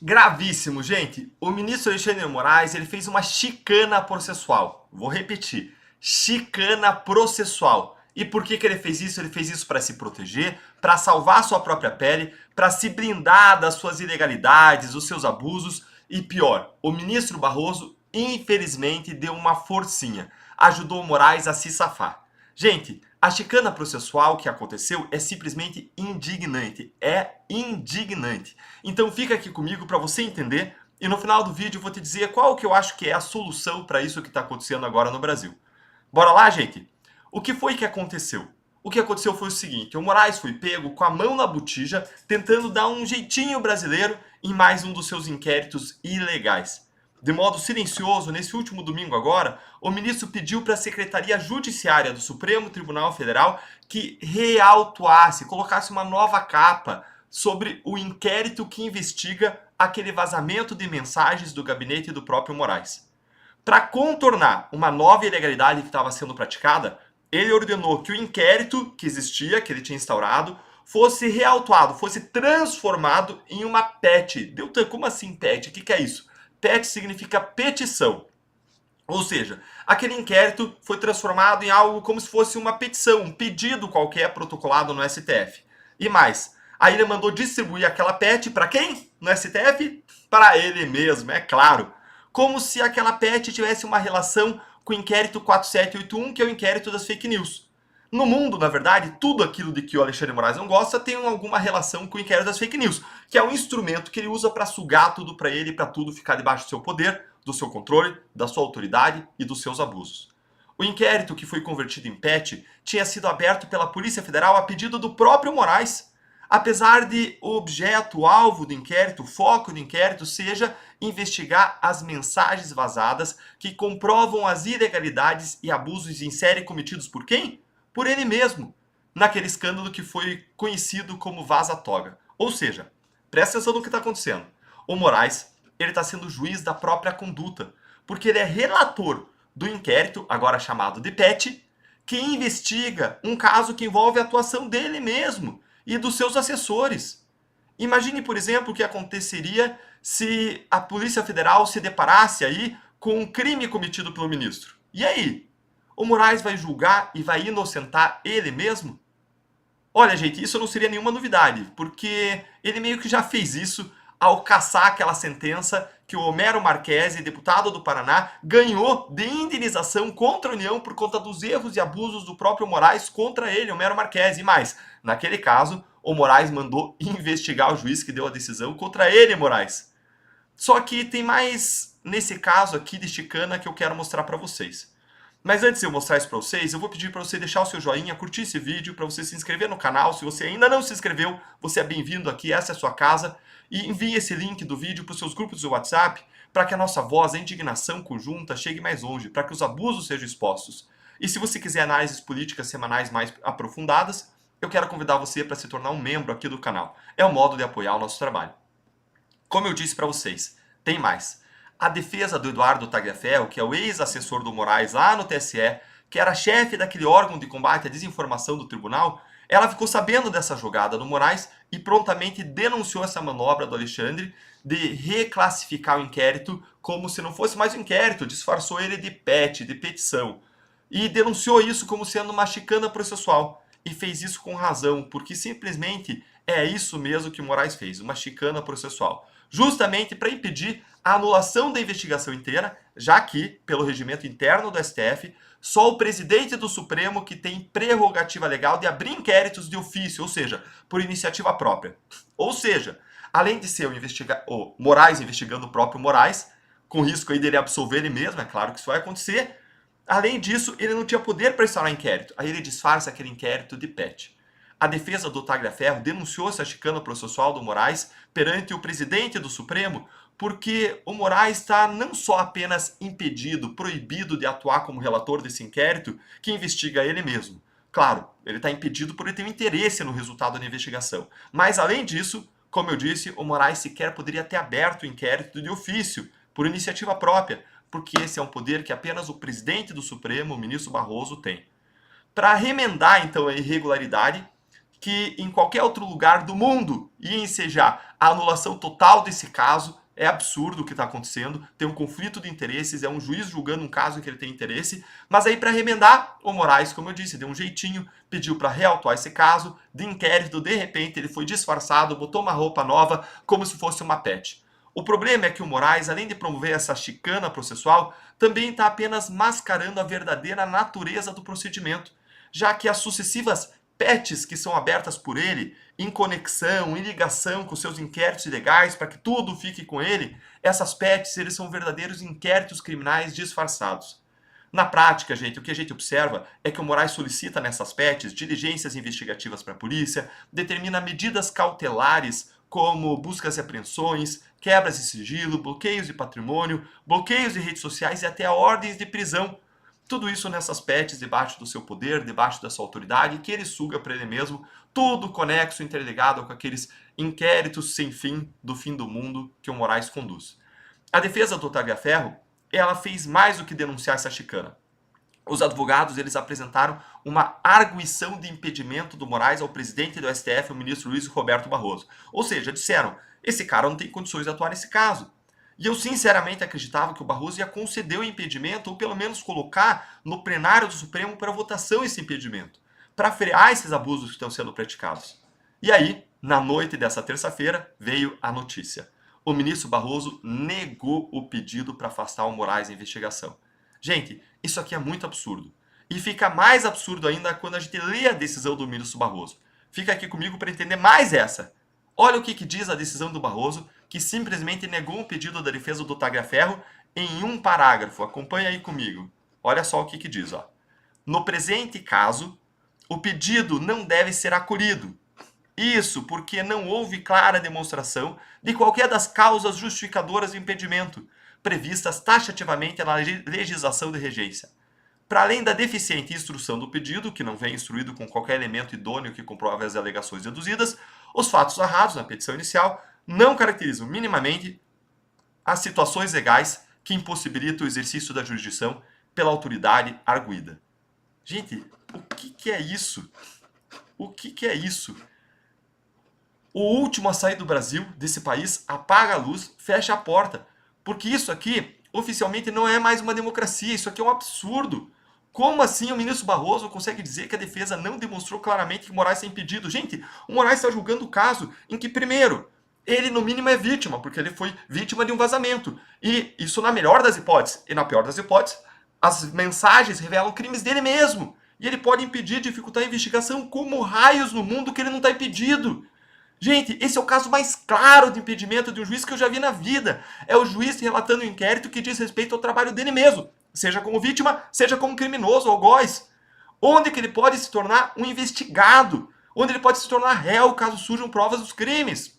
Gravíssimo, gente. O ministro Alexandre de Moraes ele fez uma chicana processual. Vou repetir, chicana processual. E por que ele fez isso? Ele fez isso para se proteger, para salvar sua própria pele, para se blindar das suas ilegalidades, dos seus abusos. E pior, o ministro Barroso, infelizmente, deu uma forcinha. Ajudou o Moraes a se safar. Gente, a chicana processual que aconteceu é simplesmente indignante. É indignante. Então fica aqui comigo para você entender e no final do vídeo eu vou te dizer qual que eu acho que é a solução para isso que está acontecendo agora no Brasil. Bora lá, gente? O que foi que aconteceu? O que aconteceu foi o seguinte, o Moraes foi pego com a mão na botija tentando dar um jeitinho brasileiro em mais um dos seus inquéritos ilegais. De modo silencioso, nesse último domingo agora, o ministro pediu para a Secretaria Judiciária do Supremo Tribunal Federal que reautuasse, colocasse uma nova capa sobre o inquérito que investiga aquele vazamento de mensagens do gabinete do próprio Moraes. Para contornar uma nova ilegalidade que estava sendo praticada, ele ordenou que o inquérito que existia, que ele tinha instaurado, fosse reautuado, fosse transformado em uma PET. Deltan, como assim PET? O que é isso? PET significa petição. Ou seja, aquele inquérito foi transformado em algo como se fosse uma petição, um pedido qualquer protocolado no STF. E mais, aí ele mandou distribuir aquela PET para quem? No STF? Para ele mesmo, é claro. Como se aquela PET tivesse uma relação com o inquérito 4781, que é o inquérito das fake news. No mundo, na verdade, tudo aquilo de que o Alexandre de Moraes não gosta tem alguma relação com o inquérito das fake news, que é um instrumento que ele usa para sugar tudo para ele, para tudo ficar debaixo do seu poder, do seu controle, da sua autoridade e dos seus abusos. O inquérito que foi convertido em PET tinha sido aberto pela Polícia Federal a pedido do próprio Moraes, apesar de o objeto, o alvo do inquérito, o foco do inquérito seja investigar as mensagens vazadas que comprovam as ilegalidades e abusos em série cometidos por quem? Por ele mesmo, naquele escândalo que foi conhecido como Vaza-Toga. Ou seja, presta atenção no que está acontecendo. O Moraes ele está sendo juiz da própria conduta, porque ele é relator do inquérito, agora chamado de PET, que investiga um caso que envolve a atuação dele mesmo e dos seus assessores. Imagine, por exemplo, o que aconteceria se a Polícia Federal se deparasse aí com um crime cometido pelo ministro. E aí? O Moraes vai julgar e vai inocentar ele mesmo? Olha, gente, isso não seria nenhuma novidade, porque ele meio que já fez isso ao cassar aquela sentença que o Homero Marchesi, deputado do Paraná, ganhou de indenização contra a União por conta dos erros e abusos do próprio Moraes contra ele, Homero Marchesi. Mas, naquele caso, o Moraes mandou investigar o juiz que deu a decisão contra ele, Moraes. Só que tem mais nesse caso aqui de chicana que eu quero mostrar para vocês. Mas antes de eu mostrar isso para vocês, eu vou pedir para você deixar o seu joinha, curtir esse vídeo, para você se inscrever no canal. Se você ainda não se inscreveu, você é bem-vindo aqui, essa é a sua casa. E envie esse link do vídeo para os seus grupos do WhatsApp, para que a nossa voz, a indignação conjunta, chegue mais longe, para que os abusos sejam expostos. E se você quiser análises políticas semanais mais aprofundadas, eu quero convidar você para se tornar um membro aqui do canal. É um modo de apoiar o nosso trabalho. Como eu disse para vocês, tem mais. A defesa do Eduardo Tagliaferro, que é o ex-assessor do Moraes lá no TSE, que era chefe daquele órgão de combate à desinformação do tribunal, ela ficou sabendo dessa jogada do Moraes e prontamente denunciou essa manobra do Alexandre de reclassificar o inquérito como se não fosse mais um inquérito, disfarçou ele de PET, de petição, e denunciou isso como sendo uma chicana processual. E fez isso com razão, porque simplesmente é isso mesmo que o Moraes fez, uma chicana processual. Justamente para impedir a anulação da investigação inteira, já que, pelo regimento interno do STF, só o presidente do Supremo que tem prerrogativa legal de abrir inquéritos de ofício, ou seja, por iniciativa própria. Ou seja, além de ser o Moraes investigando o próprio Moraes, com risco aí dele absolver ele mesmo, é claro que isso vai acontecer, além disso, ele não tinha poder para instaurar inquérito, aí ele disfarça aquele inquérito de PET. A defesa do Tagliaferro denunciou essa chicana processual do Moraes perante o presidente do Supremo, porque o Moraes está não só apenas impedido, proibido de atuar como relator desse inquérito que investiga ele mesmo. Claro, ele está impedido por ele ter um interesse no resultado da investigação. Mas, além disso, Como eu disse, o Moraes sequer poderia ter aberto o inquérito de ofício, por iniciativa própria, porque esse é um poder que apenas o presidente do Supremo, o ministro Barroso, tem. Para remendar, então, a irregularidade, que em qualquer outro lugar do mundo ia ensejar a anulação total desse caso. É absurdo o que está acontecendo, tem um conflito de interesses, é um juiz julgando um caso em que ele tem interesse, mas aí para remendar, o Moraes, como eu disse, deu um jeitinho, pediu para reautuar esse caso, de inquérito, de repente ele foi disfarçado, botou uma roupa nova, como se fosse uma pet. O problema é que o Moraes, além de promover essa chicana processual, também está apenas mascarando a verdadeira natureza do procedimento, já que as sucessivas PETs que são abertas por ele, em conexão, em ligação com seus inquéritos ilegais, para que tudo fique com ele, essas PETs eles são verdadeiros inquéritos criminais disfarçados. Na prática, gente, o que a gente observa é que o Moraes solicita nessas PETs diligências investigativas para a polícia, determina medidas cautelares como buscas e apreensões, quebras de sigilo, bloqueios de patrimônio, bloqueios de redes sociais e até ordens de prisão. Tudo isso nessas PETs, debaixo do seu poder, debaixo da sua autoridade, que ele suga para ele mesmo, tudo conexo, interligado com aqueles inquéritos sem fim do fim do mundo que o Moraes conduz. A defesa do Tagliaferro, ela fez mais do que denunciar essa chicana. Os advogados, eles apresentaram uma arguição de impedimento do Moraes ao presidente do STF, o ministro Luiz Roberto Barroso. Ou seja, disseram, esse cara não tem condições de atuar nesse caso. E eu sinceramente acreditava que o Barroso ia conceder o impedimento, ou pelo menos colocar no plenário do Supremo para votação esse impedimento, para frear esses abusos que estão sendo praticados. E aí, na noite dessa terça-feira, veio a notícia. O ministro Barroso negou o pedido para afastar o Moraes da investigação. Gente, isso aqui é muito absurdo. E fica mais absurdo ainda quando a gente lê a decisão do ministro Barroso. Fica aqui comigo para entender mais essa. Olha o que diz a decisão do Barroso, que simplesmente negou o pedido da defesa do Tagliaferro em um parágrafo. Acompanha aí comigo. Olha só o que diz. Ó. No presente caso, o pedido não deve ser acolhido. Isso porque não houve clara demonstração de qualquer das causas justificadoras do impedimento, previstas taxativamente na legislação de regência. Para além da deficiente instrução do pedido, que não vem instruído com qualquer elemento idôneo que comprove as alegações deduzidas, os fatos narrados na petição inicial não caracterizam minimamente as situações legais que impossibilitam o exercício da jurisdição pela autoridade arguida. Gente, o que é isso? O que é isso? O último a sair do Brasil, desse país, apaga a luz, fecha a porta. Porque isso aqui, oficialmente, não é mais uma democracia. Isso aqui é um absurdo. Como assim o ministro Barroso consegue dizer que a defesa não demonstrou claramente que o Moraes está impedido? Gente, o Moraes está julgando o caso em que, primeiro, ele no mínimo é vítima, porque ele foi vítima de um vazamento. E isso na melhor das hipóteses. E na pior das hipóteses, as mensagens revelam crimes dele mesmo. E ele pode impedir, dificultar a investigação como raios no mundo que ele não está impedido. Gente, esse é o caso mais claro de impedimento de um juiz que eu já vi na vida. É o juiz relatando um inquérito que diz respeito ao trabalho dele mesmo. Seja como vítima, seja como criminoso, algoz. Onde que ele pode se tornar um investigado. Onde ele pode se tornar réu caso surjam provas dos crimes.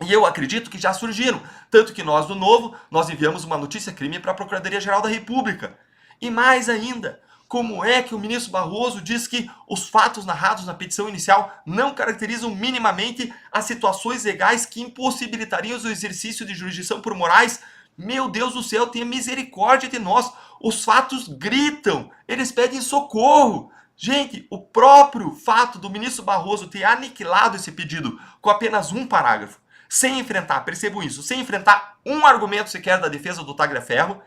E eu acredito que já surgiram. Tanto que nós, do Novo, nós enviamos uma notícia-crime para a Procuradoria-Geral da República. E mais ainda, como é que o ministro Barroso diz que os fatos narrados na petição inicial não caracterizam minimamente as situações legais que impossibilitariam o exercício de jurisdição por Moraes? Meu Deus do céu, tenha misericórdia de nós. Os fatos gritam, eles pedem socorro. Gente, o próprio fato do ministro Barroso ter aniquilado esse pedido com apenas um parágrafo, sem enfrentar, percebam isso, sem enfrentar um argumento sequer da defesa do Tagliaferro,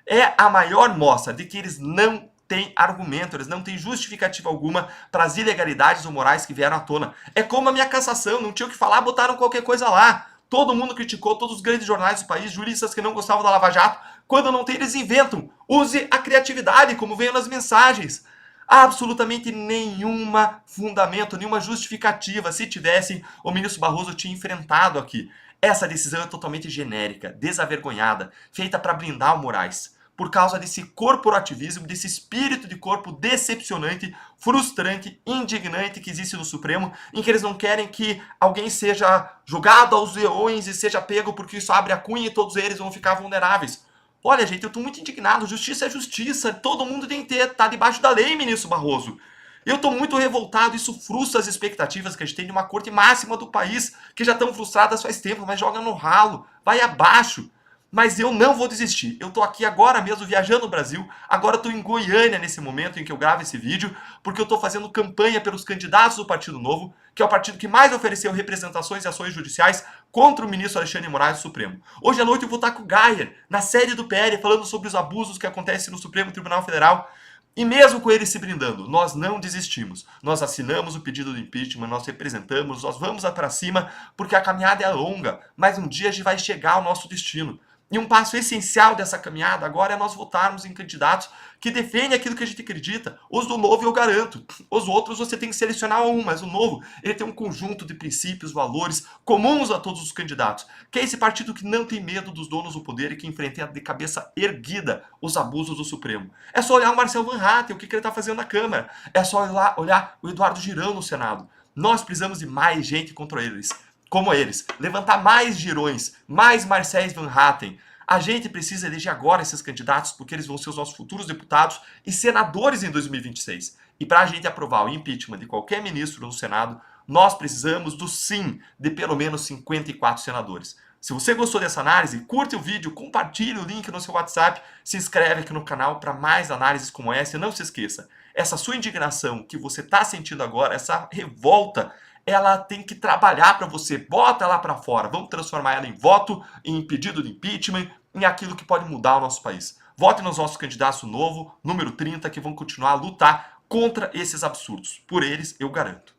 é a maior mostra de que eles não têm argumento, eles não têm justificativa alguma para as ilegalidades ou morais que vieram à tona. É como a minha cassação, não tinha o que falar, botaram qualquer coisa lá. Todo mundo criticou, todos os grandes jornais do país, juristas que não gostavam da Lava Jato. Quando não tem, eles inventam. Use a criatividade, como veio nas mensagens. Absolutamente nenhuma fundamento, nenhuma justificativa. Se tivesse, o ministro Barroso tinha enfrentado aqui. Essa decisão é totalmente genérica, desavergonhada, feita para blindar o Moraes. Por causa desse corporativismo, desse espírito de corpo decepcionante, frustrante, indignante que existe no Supremo, em que eles não querem que alguém seja julgado aos leões e seja pego porque isso abre a cunha e todos eles vão ficar vulneráveis. Olha, gente, eu estou muito indignado. Justiça é justiça. Todo mundo tem que estar debaixo da lei, ministro Barroso. Eu estou muito revoltado, isso frustra as expectativas que a gente tem de uma corte máxima do país, que já estão frustradas faz tempo, mas joga no ralo, vai abaixo. Mas eu não vou desistir. Eu estou aqui agora mesmo viajando no Brasil. Agora estou em Goiânia nesse momento em que eu gravo esse vídeo, porque eu estou fazendo campanha pelos candidatos do Partido Novo, que é o partido que mais ofereceu representações e ações judiciais contra o ministro Alexandre de Moraes do Supremo. Hoje à noite eu vou estar com o Geyer, na sede do PL, falando sobre os abusos que acontecem no Supremo Tribunal Federal. E mesmo com ele se brindando, nós não desistimos. Nós assinamos o pedido de impeachment, nós representamos, nós vamos para cima, porque a caminhada é longa, mas um dia a gente vai chegar ao nosso destino. E um passo essencial dessa caminhada agora é nós votarmos em candidatos que defendem aquilo que a gente acredita. Os do Novo eu garanto. Os outros você tem que selecionar um, mas o Novo ele tem um conjunto de princípios, valores comuns a todos os candidatos. Que é esse partido que não tem medo dos donos do poder e que enfrenta de cabeça erguida os abusos do Supremo. É só olhar o Marcel Van Hatten, o que ele está fazendo na Câmara. É só olhar o Eduardo Girão no Senado. Nós precisamos de mais gente contra eles. Como eles, levantar mais Girões, mais Marcéis Van Hatten. A gente precisa eleger agora esses candidatos porque eles vão ser os nossos futuros deputados e senadores em 2026. E para a gente aprovar o impeachment de qualquer ministro no Senado, nós precisamos do sim de pelo menos 54 senadores. Se você gostou dessa análise, curte o vídeo, compartilhe o link no seu WhatsApp, se inscreve aqui no canal para mais análises como essa e não se esqueça, essa sua indignação que você está sentindo agora, essa revolta, ela tem que trabalhar para você. Bota ela para fora. Vamos transformar ela em voto, em pedido de impeachment, em aquilo que pode mudar o nosso país. Vote nos nossos candidatos novo, número 30, que vão continuar a lutar contra esses absurdos. Por eles, eu garanto.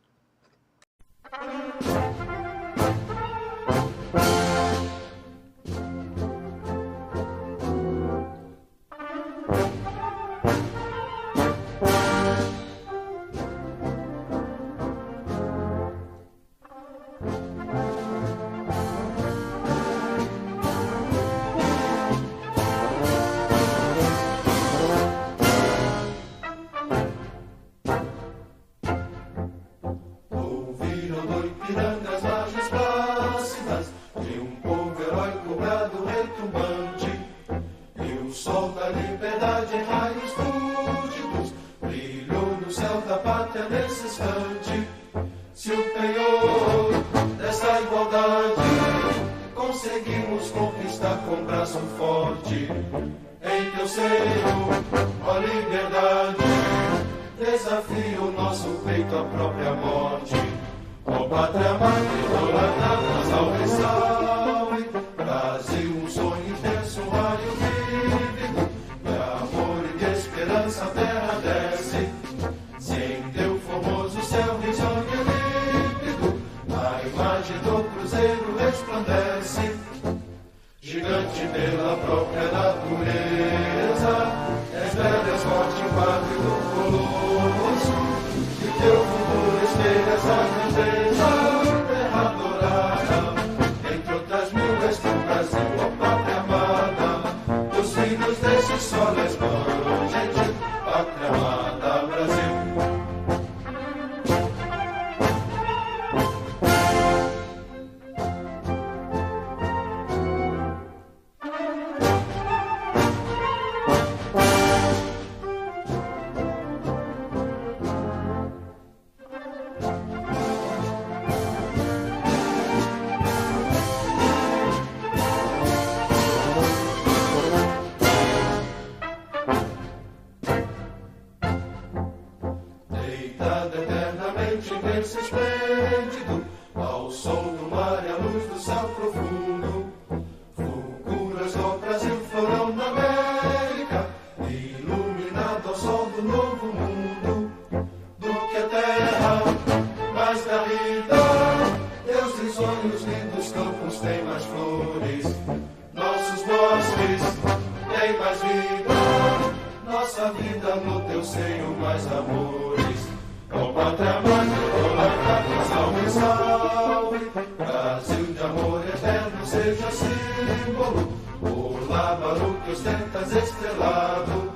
Se o penhor dessa igualdade conseguimos conquistar com braço forte, em teu seio, ó liberdade, desafia o nosso peito à própria morte. Ó pátria amada, idolatrada, salve, salve, Brasil, um sonho intenso, um raio vívido, de amor e de esperança a terra desce, se em teu formoso céu risonho límpido, a imagem do cruzeiro resplandece, gigante pela própria natureza, és bela, és forte, pátria do colosso, e teu futuro espelha essa grandeza, terra adorada, entre outras mil és teu Brasil, ó pátria amada, os filhos desse sol és gente, pátria amada, Brasil. Imenso esplêndido, ao som do mar e à luz do céu profundo, fulguras do Brasil, florão da América, iluminado ao sol do novo mundo, do que a terra mais garrida, teus risonhos lindos campos têm mais flores, nossos bosques têm mais vida, nossa vida no teu seio mais amores. Ó pátria amada, idolatrada, salve, salve, Brasil de amor eterno seja símbolo, o lábaro que ostentas estrelado,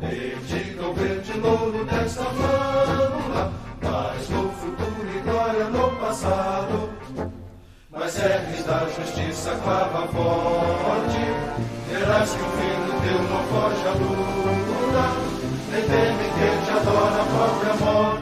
dedica o verde louro desta flâmula, mas no futuro e glória no passado, mas serves da justiça clava forte, verás que o filho teu não foge à luta, nem teme quem te adora a própria a morte.